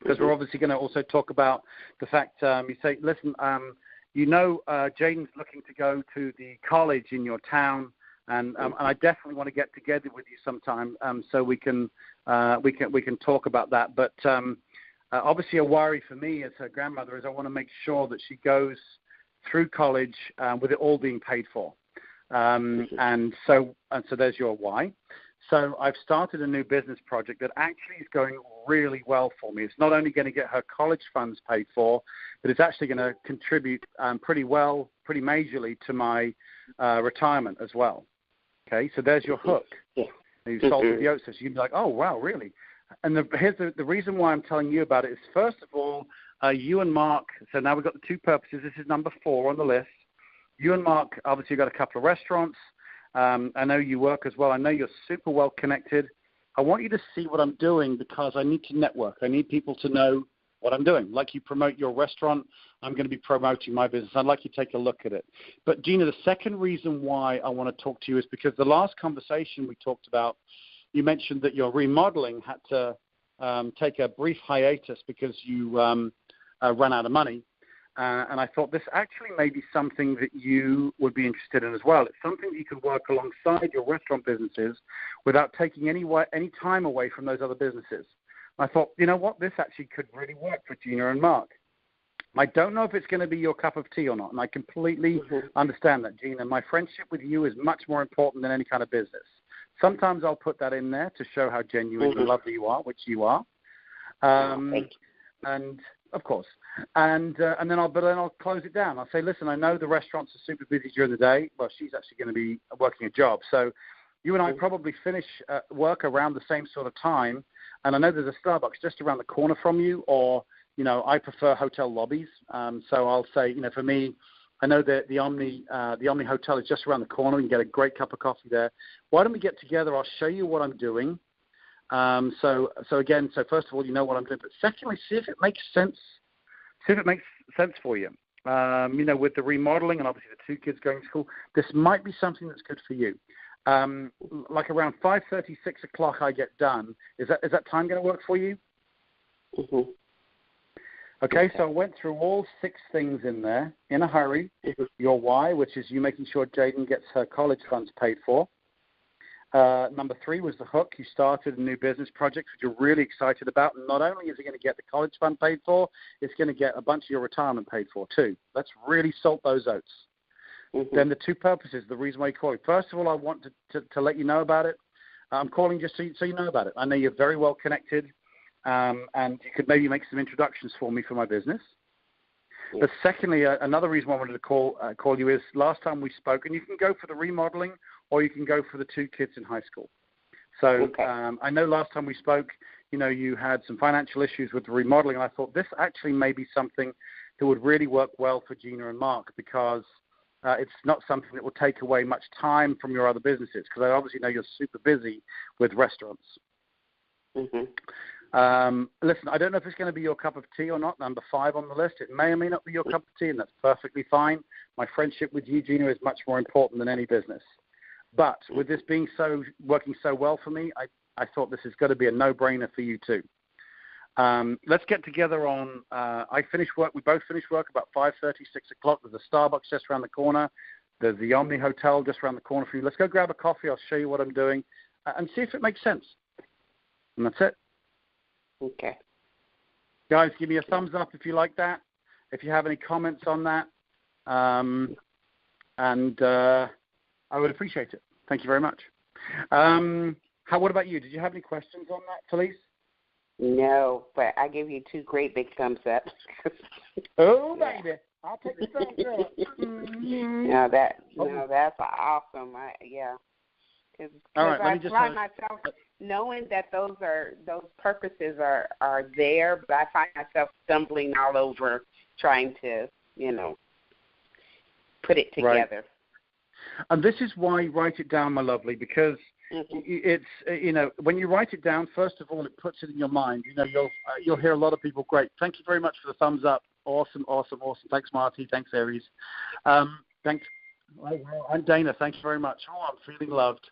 because we're obviously going to also talk about the fact you say, listen, Jaden's looking to go to the college in your town, and I definitely want to get together with you sometime so we can talk about that. But obviously, a worry for me as her grandmother is I want to make sure that she goes through college with it all being paid for, and so there's your why. So I've started a new business project that actually is going really well for me. It's not only going to get her college funds paid for, but it's actually going to contribute pretty majorly to my retirement as well. Okay, so there's your hook. Yeah. You salted the oats, so you'd be like, oh, wow, really? And here's the reason why I'm telling you about it is, first of all, you and Mark, so now we've got the two purposes. This is number 4 on the list. You and Mark obviously got a couple of restaurants. I know you work as well. I know you're super well connected. I want you to see what I'm doing because I need to network. I need people to know what I'm doing. Like you promote your restaurant, I'm going to be promoting my business. I'd like you to take a look at it. But, Gina, the second reason why I want to talk to you is because the last conversation we talked about, you mentioned that your remodeling had to take a brief hiatus because you ran out of money. And I thought this actually may be something that you would be interested in as well. It's something that you can work alongside your restaurant businesses without taking any time away from those other businesses. I thought, you know what, this actually could really work for Gina and Mark. I don't know if it's going to be your cup of tea or not, and I completely understand that, Gina. My friendship with you is much more important than any kind of business. Sometimes I'll put that in there to show how genuine and lovely you are, which you are. And of course, and then I'll close it down. I'll say, listen, I know the restaurants are super busy during the day. Well, she's actually going to be working a job, so you and I probably finish work around the same sort of time. And I know there's a Starbucks just around the corner from you, or I prefer hotel lobbies. So I'll say, for me, I know that the Omni Hotel is just around the corner. You can get a great cup of coffee there. Why don't we get together? I'll show you what I'm doing. So first of all, you know what I'm doing. But secondly, see if it makes sense. See if it makes sense for you. With the remodeling and obviously the 2 kids going to school, this might be something that's good for you. Like around 5:30, 6 o'clock, I get done. Is that time going to work for you? Mm-hmm. Okay, so I went through all 6 things in there in a hurry. Your why, which is you making sure Jaden gets her college funds paid for. Number 3 was the hook. You started a new business project, which you're really excited about. And not only is it going to get the college fund paid for, it's going to get a bunch of your retirement paid for too. Let's really salt those oats. Then the 2 purposes, the reason why you call it. First of all, I want to let you know about it. I'm calling just so you know about it. I know you're very well connected, and you could maybe make some introductions for me for my business. Yeah. But secondly, another reason why I wanted to call you is last time we spoke, and you can go for the remodeling or you can go for the 2 kids in high school. So I know last time we spoke, you had some financial issues with the remodeling, and I thought this actually may be something that would really work well for Gina and Mark because it's not something that will take away much time from your other businesses because I obviously know you're super busy with restaurants. Listen, I don't know if it's going to be your cup of tea or not, number 5 on the list. It may or may not be your cup of tea, and that's perfectly fine. My friendship with you, Gina, is much more important than any business. But with this being working so well for me, I thought this is going to be a no-brainer for you too. Let's get together on, we both finish work about 5:30, 6 o'clock. There's a Starbucks just around the corner. There's the Omni Hotel just around the corner for you. Let's go grab a coffee. I'll show you what I'm doing and see if it makes sense. And that's it. Okay. Guys, give me a thumbs up if you like that, if you have any comments on that. And I would appreciate it. Thank you very much. What about you? Did you have any questions on that, Felice? No, but I give you 2 great big thumbs up. Oh, baby. I'll take the thumbs up. No, that's awesome. All right, I find myself knowing that those purposes are there, but I find myself stumbling all over trying to, put it together. Right. And this is why write it down, my lovely, because it's, when you write it down, first of all, it puts it in your mind. You'll hear a lot of people, great. Thank you very much for the thumbs up. Awesome. Thanks, Marty. Thanks, Aries. Thanks. I'm Dana. Thank you very much. Oh, I'm feeling loved.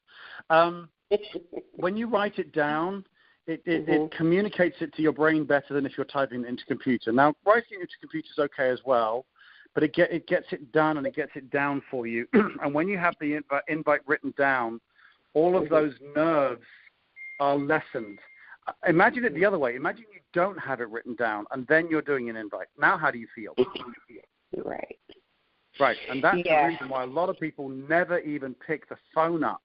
When you write it down, it communicates it to your brain better than if you're typing it into computer. Now, writing it into computer is okay as well, but it gets it done and it gets it down for you. And when you have the invite written down, all of those nerves are lessened. Imagine it the other way. Imagine you don't have it written down and then you're doing an invite. Now how do you feel? Right. Right, and that's the reason why a lot of people never even pick the phone up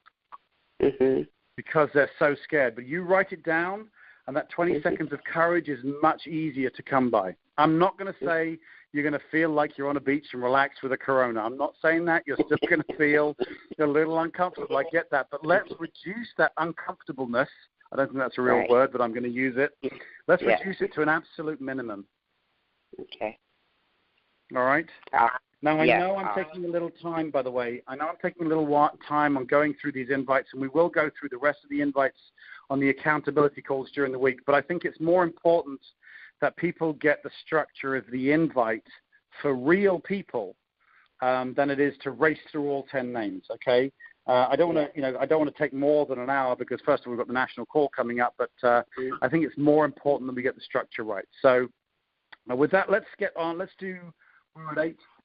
because they're so scared. But you write it down, and that 20 seconds of courage is much easier to come by. I'm not going to say you're going to feel like you're on a beach and relax with a Corona. I'm not saying that. You're still going to feel a little uncomfortable. I get that. But let's reduce that uncomfortableness. I don't think that's a real word, but I'm going to use it. Let's reduce it to an absolute minimum. Okay. All right? Now, I know I'm taking a little time, by the way. I know I'm taking a little time on going through these invites, and we will go through the rest of the invites on the accountability calls during the week. But I think it's more important that people get the structure of the invite for real people than it is to race through all 10 names, okay? I don't want to take more than an hour because, first of all, we've got the national call coming up, but I think it's more important that we get the structure right. So with that, let's get on. We're at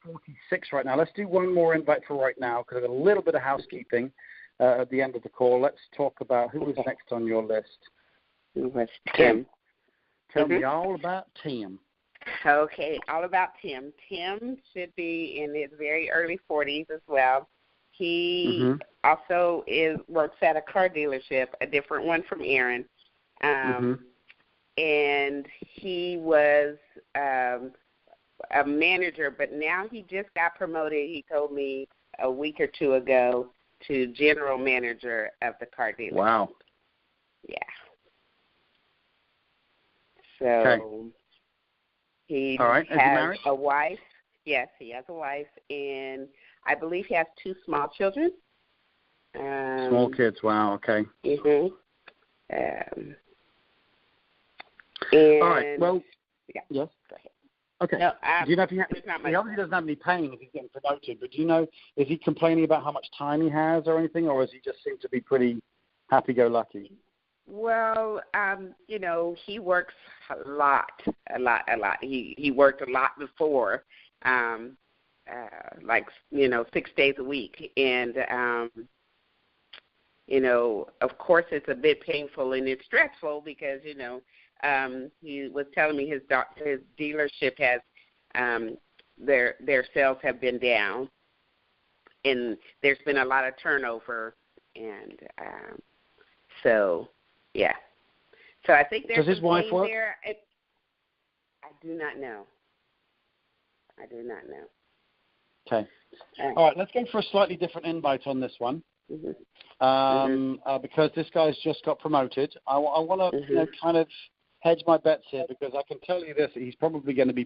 8:46 right now. Let's do one more invite for right now because I've got a little bit of housekeeping at the end of the call. Let's talk about who was next on your list. It was Tim. Tell me all about Tim. Okay, all about Tim. Tim should be in his very early 40s as well. He also works at a car dealership, a different one from Aaron. And he was a manager, but now he just got promoted, he told me a week or two ago, to general manager of the car dealership. Wow. Yeah. So he has a wife. Yes, he has a wife, and I believe he has 2 small children. Small kids, wow, okay. And all right, well, yes? Go ahead. Okay. No, do you know if he obviously doesn't have any pain if he's getting promoted, but do you know, is he complaining about how much time he has or anything, or does he just seem to be pretty happy-go-lucky? Well, he works a lot. He worked a lot before, 6 days a week. And, of course it's a bit painful and it's stressful because, he was telling me his dealership has their sales have been down, and there's been a lot of turnover, and so I think there's Does his wife work? There. I do not know. Okay. All right, let's go for a slightly different invite on this one. Because this guy's just got promoted. I want to kind of hedge my bets here because I can tell you this, he's probably going to be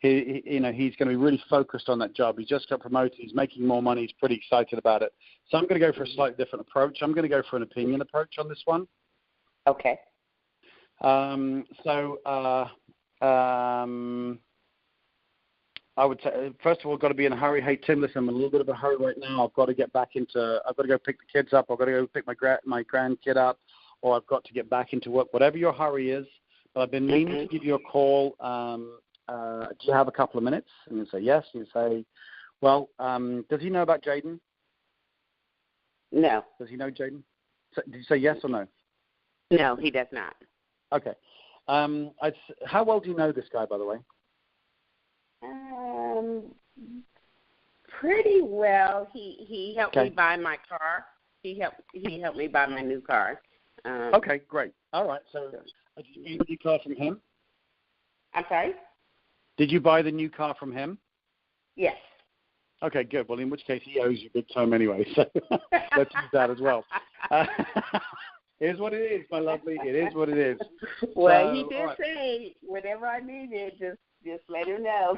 he's going to be really focused on that job. He just got promoted. He's making more money. He's pretty excited about it. So I'm going to go for a slightly different approach. I'm going to go for an opinion approach on this one. Okay. I would say, first of all, got to be in a hurry. Hey, Tim, listen, I'm in a little bit of a hurry right now. I've got to go pick the kids up. I've got to go pick my grandkid up, or I've got to get back into work, whatever your hurry is. But I've been meaning to give you a call. Do you have a couple of minutes? And you say yes. And you say, well, does he know about Jaden? No. Does he know Jaden? Did you say yes or no? No, he does not. Okay. How well do you know this guy, by the way? Pretty well. He helped me buy my car. He helped me buy my new car. Okay, great. All right. So, did you buy the new car from him? I'm sorry? Did you buy the new car from him? Yes. Okay, good. Well, in which case he owes you big time anyway. So let's use that as well. It is what it is, my lovely. It is what it is. Well, he did say whatever I needed, just let him know.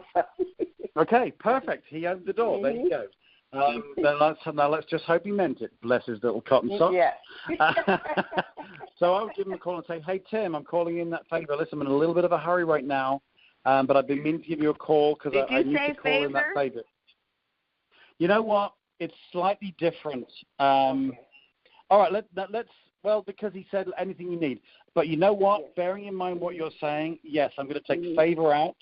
Okay, perfect. He opened the door. There you go. Now let's just hope he meant it. Bless his little cotton socks. Yeah. So I would give him a call and say, hey, Tim, I'm calling in that favor. Listen, I'm in a little bit of a hurry right now, but I've been meaning to give you a call because I need to call in that favor. You know what? It's slightly different. All right, let's. Well, because he said anything you need. But you know what? Yes. Bearing in mind what you're saying, yes, I'm going to take favor out.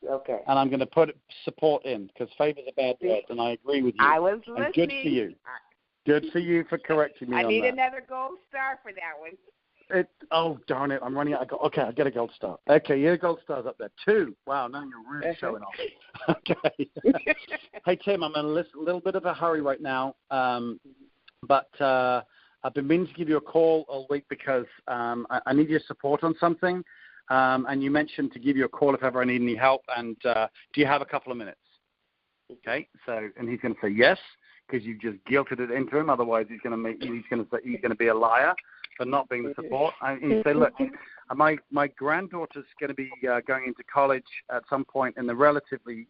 Okay. And I'm going to put support in because favor's a bad word, and I agree with you. I was listening. And good for you. Good for you for correcting me on that. I need another gold star for that one. Oh, darn it. I'm running out. Okay, I'll get a gold star. Okay, your gold star's up there. 2. Wow, now you're really showing off. Okay. Hey, Tim, I'm in a little bit of a hurry right now, but I've been meaning to give you a call all week because I need your support on something, and you mentioned to give you a call if ever I need any help, and do you have a couple of minutes? Okay, so, and he's going to say yes, because you've just guilted it into him, otherwise he's going to be a liar for not being the support. And you say, look, my granddaughter's going to be going into college at some point in the relatively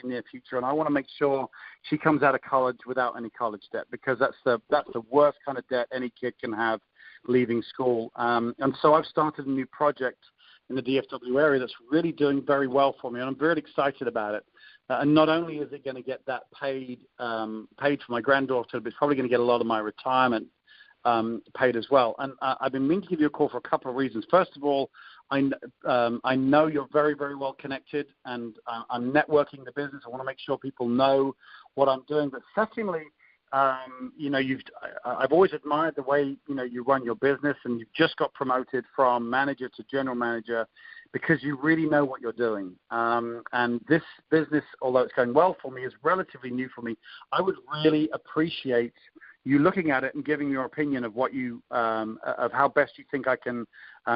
near future, and I want to make sure she comes out of college without any college debt, because that's the worst kind of debt any kid can have leaving school. And so I've started a new project in the DFW area that's really doing very well for me, and I'm very excited about it. And not only is it going to get that paid for my granddaughter, but it's probably going to get a lot of my retirement paid as well. And I've been meaning to give you a call for a couple of reasons. First of all, I know you're very, very well connected, and I'm networking the business. I want to make sure people know what I'm doing. But secondly, I've always admired the way you run your business, and you've just got promoted from manager to general manager because you really know what you're doing. And this business, although it's going well for me, is relatively new for me. I would really appreciate you looking at it and giving your opinion of what of how best you think I can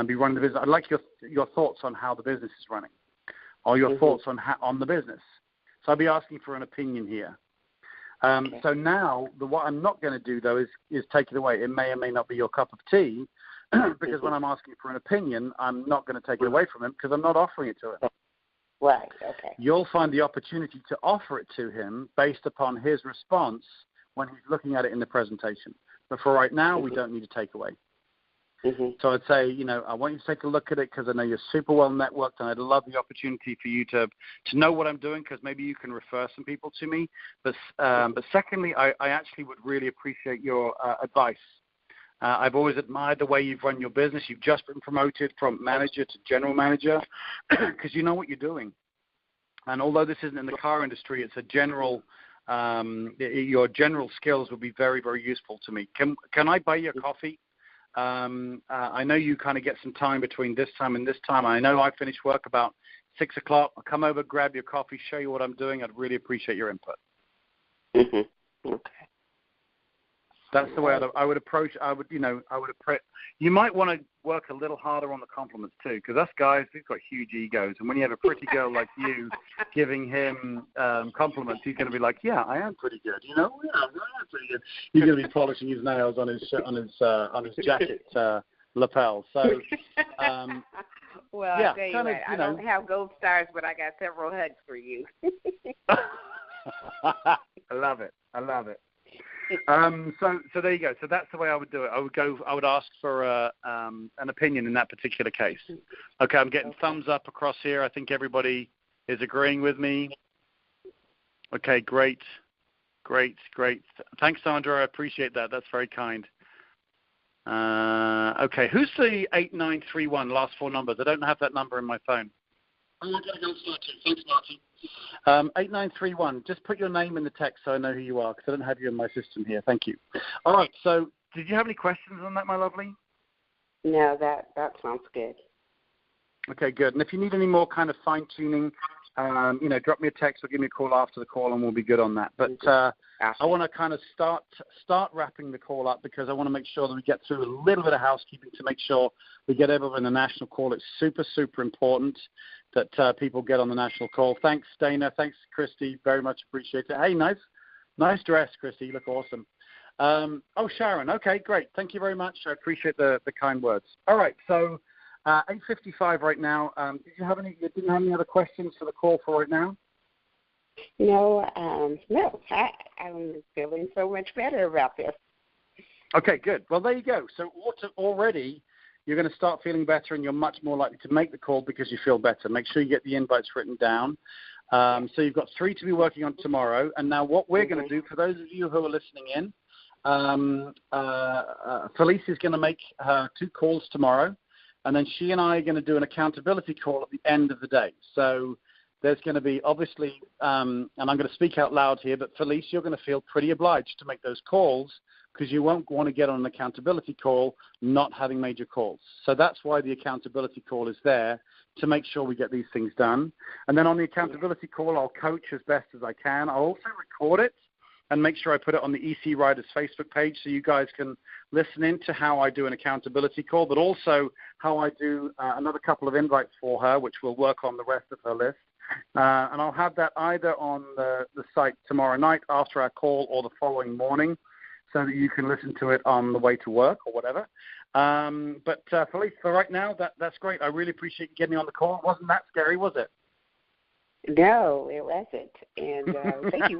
be running the business. I'd like your thoughts on how the business is running, or your thoughts on the business. So I'll be asking for an opinion here. Okay. So now, what I'm not going to do, though, is take it away. It may or may not be your cup of tea, because when I'm asking for an opinion, I'm not going to take it away from him because I'm not offering it to him. Right, okay. You'll find the opportunity to offer it to him based upon his response when he's looking at it in the presentation. But for right now, we don't need to take away. So I'd say, I want you to take a look at it because I know you're super well networked, and I'd love the opportunity for you to know what I'm doing, because maybe you can refer some people to me. But secondly, I actually would really appreciate your advice. I've always admired the way you've run your business. You've just been promoted from manager to general manager because you know what you're doing. And although this isn't in the car industry, it's a general your general skills would be very, very useful to me. Can I buy you a coffee? I know you kind of get some time between this time and this time. I know I finish work about 6 o'clock. I'll come over, grab your coffee, show you what I'm doing. I'd really appreciate your input. Okay. That's the way I would approach. You might want to work a little harder on the compliments too, because us guys, we've got huge egos, and when you have a pretty girl like you giving him compliments, he's going to be like, "Yeah, I am pretty good." Yeah, I am pretty good. He's going to be polishing his nails on his jacket lapel. So, well, yeah, I'll tell you what, I don't have gold stars, but I got several hugs for you. I love it. So there you go. So that's the way I would do it. I would ask for an opinion in that particular case. Okay, I'm getting thumbs up across here. I think everybody is agreeing with me. Okay, great. Thanks, Sandra. I appreciate that. That's very kind. Okay, who's the 8931 last 4 numbers? I don't have that number in my phone. I'm going to go start too. Thanks, Martin. 8931. Just put your name in the text so I know who you are, because I don't have you in my system here. Thank you. All right. So, did you have any questions on that, my lovely? No, that sounds good. Okay, good. And if you need any more kind of fine-tuning, drop me a text or give me a call after the call, and we'll be good on that. But I want to kind of start wrapping the call up, because I want to make sure that we get through a little bit of housekeeping to make sure we get everyone in the national call. It's super, super important that people get on the national call. Thanks, Dana. Thanks, Christy. Very much appreciate it. Hey, nice dress, Christy. You look awesome. Sharon. Okay, great. Thank you very much. I appreciate the kind words. All right, so 8:55 right now. You didn't have any other questions for the call for right now? No. I'm feeling so much better about this. Okay, good. Well, there you go. So already you're going to start feeling better, and you're much more likely to make the call because you feel better. Make sure you get the invites written down. So you've got 3 to be working on tomorrow. And now what we're going to do, for those of you who are listening in, Felice is going to make her 2 calls tomorrow, and then she and I are going to do an accountability call at the end of the day. So there's going to be, obviously, and I'm going to speak out loud here, but Felice, you're going to feel pretty obliged to make those calls, because you won't want to get on an accountability call not having made your calls. So that's why the accountability call is there, to make sure we get these things done. And then on the accountability call, I'll coach as best as I can. I'll also record it and make sure I put it on the EC Riders Facebook page, so you guys can listen in to how I do an accountability call, but also how I do another couple of invites for her, which will work on the rest of her list. And I'll have that either on the site tomorrow night after our call, or the following morning, so that you can listen to it on the way to work or whatever. But Felice, for right now, that's great. I really appreciate you getting on the call. It wasn't that scary, was it? No, it wasn't. And thank you.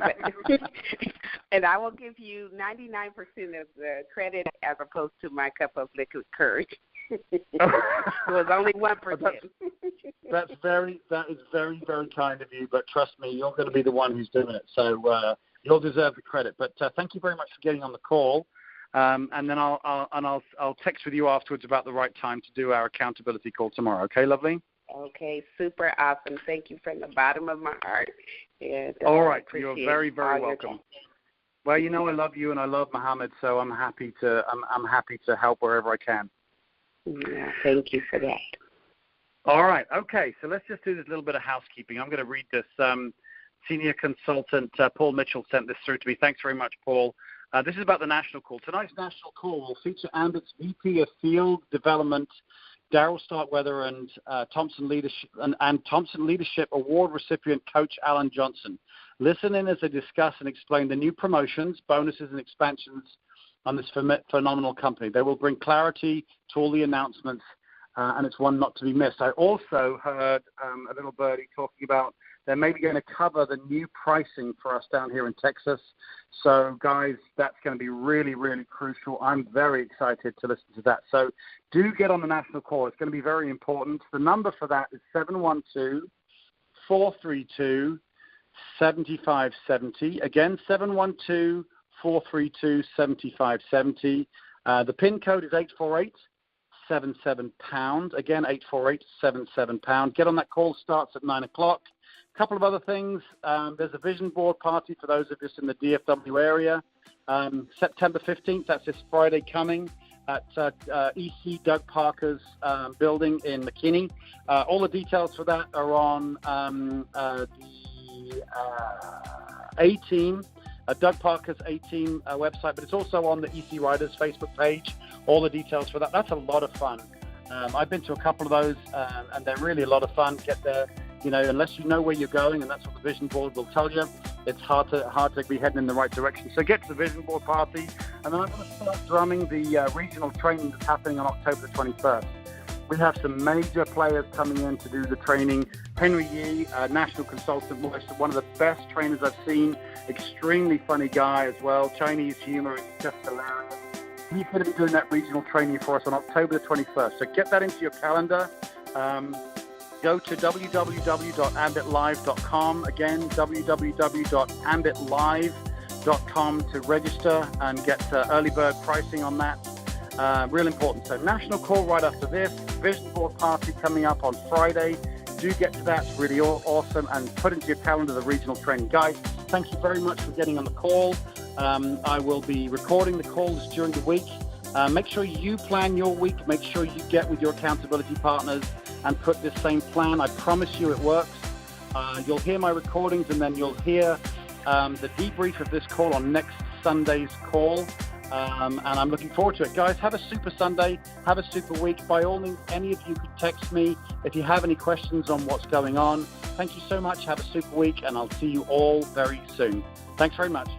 And I will give you 99% of the credit as opposed to my cup of liquid courage. It was only 1%. That is very, very kind of you. But trust me, you're going to be the one who's doing it. So you'll deserve the credit. But thank you very much for getting on the call. And then I'll text with you afterwards about the right time to do our accountability call tomorrow. Okay, lovely? Okay, super awesome. Thank you from the bottom of my heart. And, all right, you're very, very welcome. Well, you know I love you and I love Mohammed, so I'm happy to help wherever I can. Yeah, thank you for that. All right, okay, so let's just do this little bit of housekeeping. I'm going to read this. Senior consultant Paul Mitchell sent this through to me. Thanks very much, Paul. This is about the national call. Tonight's national call will feature Ambit's VP of Field Development, Daryl Starkweather, and Thompson Leadership Award recipient Coach Alan Johnson. Listen in as they discuss and explain the new promotions, bonuses, and expansions on this phenomenal company. They will bring clarity to all the announcements, and it's one not to be missed. I also heard a little birdie talking about they're maybe going to cover the new pricing for us down here in Texas. So, guys, that's going to be really, really crucial. I'm very excited to listen to that. So do get on the national call. It's going to be very important. The number for that is 712-432-7570. Again, 712-432-7570. The PIN code is 848-77-pound. Again, 848-77-pound. Get on that call. Starts at 9 o'clock. A couple of other things. There's a vision board party for those of us in the DFW area. September 15th, that's this Friday coming, at EC Doug Parker's building in McKinney. All the details for that are on the A-Team, Doug Parker's A-Team website, but it's also on the EC Riders Facebook page. All the details for that. That's a lot of fun. I've been to a couple of those, and they're really a lot of fun. Get there. You know, unless you know where you're going, and that's what the vision board will tell you, it's hard to be heading in the right direction. So get to the vision board party, and then I'm going to start drumming the regional training that's happening on October the 21st. We have some major players coming in to do the training. Henry Yee, national consultant, one of the best trainers I've seen. Extremely funny guy as well. Chinese humor is just hilarious. He's going to be doing that regional training for us on October the 21st. So get that into your calendar. Go to www.ambitlive.com. Again, www.ambitlive.com to register and get early bird pricing on that. Real important. So national call right after this. Vision board party coming up on Friday. Do get to that. It's really awesome. And put into your calendar the regional training. Guys, thank you very much for getting on the call. I will be recording the calls during the week. Make sure you plan your week. Make sure you get with your accountability partners. and put this same plan. I promise you it works. You'll hear my recordings, and then you'll hear the debrief of this call on next Sunday's call. And I'm looking forward to it. Guys, have a super Sunday. Have a super week. By all means, any of you could text me if you have any questions on what's going on. Thank you so much. Have a super week, and I'll see you all very soon. Thanks very much.